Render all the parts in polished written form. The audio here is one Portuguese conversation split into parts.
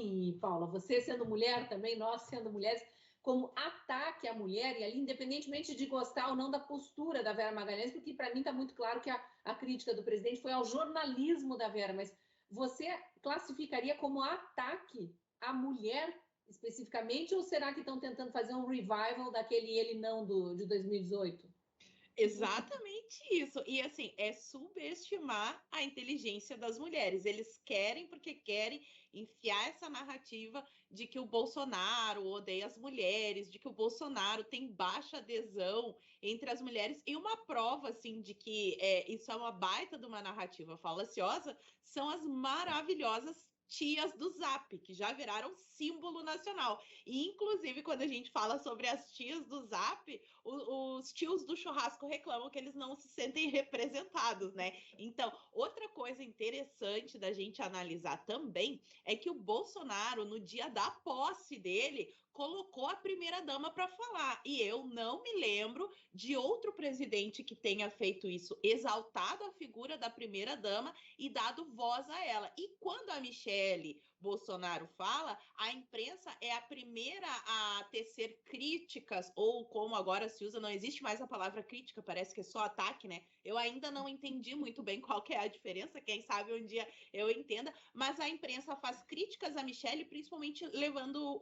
mim, Paula, você sendo mulher também, nós sendo mulheres, como ataque à mulher, e ali, independentemente de gostar ou não da postura da Vera Magalhães, porque para mim está muito claro que a crítica do presidente foi ao jornalismo da Vera, mas você classificaria como ataque à mulher especificamente, ou será que estão tentando fazer um revival daquele Ele Não de 2018? Exatamente isso. E assim, é subestimar a inteligência das mulheres. Eles querem porque querem enfiar essa narrativa de que o Bolsonaro odeia as mulheres, de que o Bolsonaro tem baixa adesão entre as mulheres. E uma prova assim de que isso é uma baita de uma narrativa falaciosa são as maravilhosas tias do Zap, que já viraram símbolo nacional. E, inclusive, quando a gente fala sobre as tias do Zap, os tios do churrasco reclamam que eles não se sentem representados, né? Então, outra coisa interessante da gente analisar também é que o Bolsonaro, no dia da posse dele, colocou a primeira-dama para falar. E eu não me lembro de outro presidente que tenha feito isso, exaltado a figura da primeira-dama e dado voz a ela. E quando a Michele Bolsonaro fala, a imprensa é a primeira a tecer críticas, ou como agora se usa, não existe mais a palavra crítica, parece que é só ataque, né? Eu ainda não entendi muito bem qual que é a diferença, quem sabe um dia eu entenda, mas a imprensa faz críticas a Michele, principalmente levando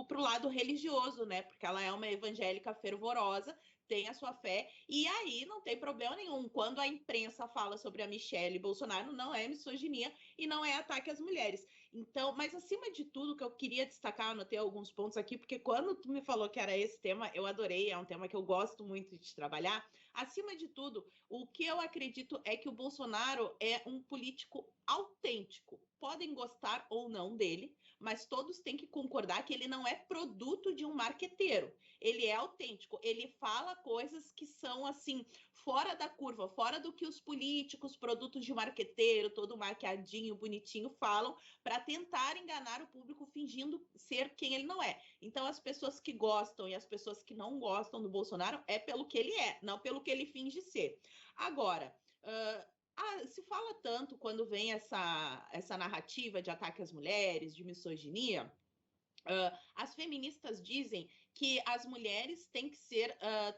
para o lado religioso, né? Porque ela é uma evangélica fervorosa, tem a sua fé, e aí não tem problema nenhum. Quando a imprensa fala sobre a Michele Bolsonaro, não é misoginia e não é ataque às mulheres. Então, mas acima de tudo, que eu queria destacar, anotei alguns pontos aqui, porque quando tu me falou que era esse tema, eu adorei, é um tema que eu gosto muito de trabalhar. Acima de tudo, o que eu acredito é que o Bolsonaro é um político autêntico. Podem gostar ou não dele, mas todos têm que concordar que ele não é produto de um marqueteiro. Ele é autêntico, ele fala coisas que são, assim, fora da curva, fora do que os políticos, produtos de marqueteiro, todo maquiadinho, bonitinho, falam, para tentar enganar o público fingindo ser quem ele não é. Então, as pessoas que gostam e as pessoas que não gostam do Bolsonaro é pelo que ele é, não pelo que ele finge ser. Agora, se fala tanto quando vem essa narrativa de ataque às mulheres, de misoginia. As feministas dizem que as mulheres têm que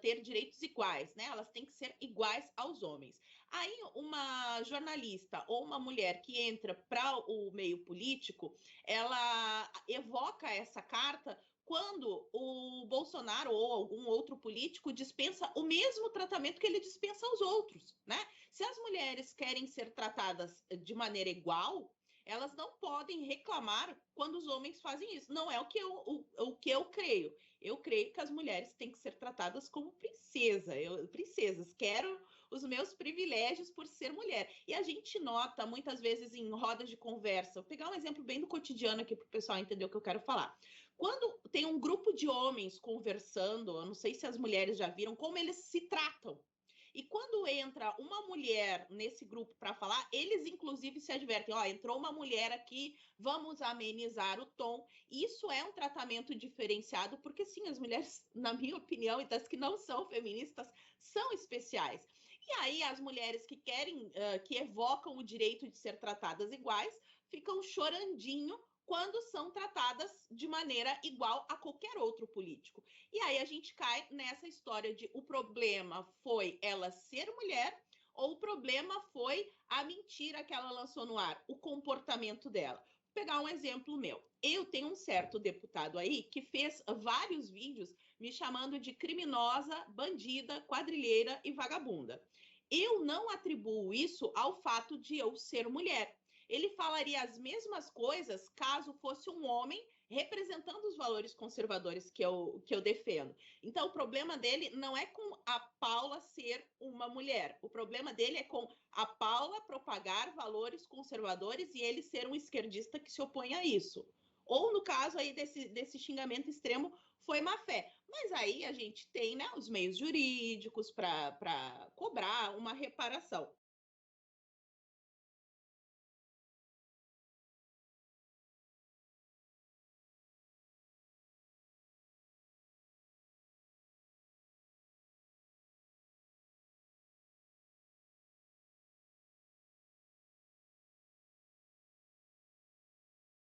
ter direitos iguais, né? Elas têm que ser iguais aos homens. Aí uma jornalista ou uma mulher que entra para o meio político, ela evoca essa carta quando o Bolsonaro ou algum outro político dispensa o mesmo tratamento que ele dispensa aos outros, né? Se as mulheres querem ser tratadas de maneira igual, elas não podem reclamar quando os homens fazem isso. Não é o que eu creio. Eu creio que as mulheres têm que ser tratadas como princesas. Quero os meus privilégios por ser mulher. E a gente nota, muitas vezes, em rodas de conversa, vou pegar um exemplo bem do cotidiano aqui para o pessoal entender o que eu quero falar. Quando tem um grupo de homens conversando, eu não sei se as mulheres já viram como eles se tratam. E quando entra uma mulher nesse grupo para falar, eles inclusive se advertem, entrou uma mulher aqui, vamos amenizar o tom. Isso é um tratamento diferenciado, porque sim, as mulheres, na minha opinião, e das que não são feministas, são especiais. E aí as mulheres que querem, que evocam o direito de ser tratadas iguais, ficam chorandinho quando são tratadas de maneira igual a qualquer outro político. E aí a gente cai nessa história de o problema foi ela ser mulher ou o problema foi a mentira que ela lançou no ar, o comportamento dela. Vou pegar um exemplo meu. Eu tenho um certo deputado aí que fez vários vídeos me chamando de criminosa, bandida, quadrilheira e vagabunda. Eu não atribuo isso ao fato de eu ser mulher. Ele falaria as mesmas coisas caso fosse um homem representando os valores conservadores que eu defendo. Então, o problema dele não é com a Paula ser uma mulher. O problema dele é com a Paula propagar valores conservadores e ele ser um esquerdista que se opõe a isso. Ou, no caso aí desse xingamento extremo, foi má fé. Mas aí a gente tem, né, os meios jurídicos para cobrar uma reparação.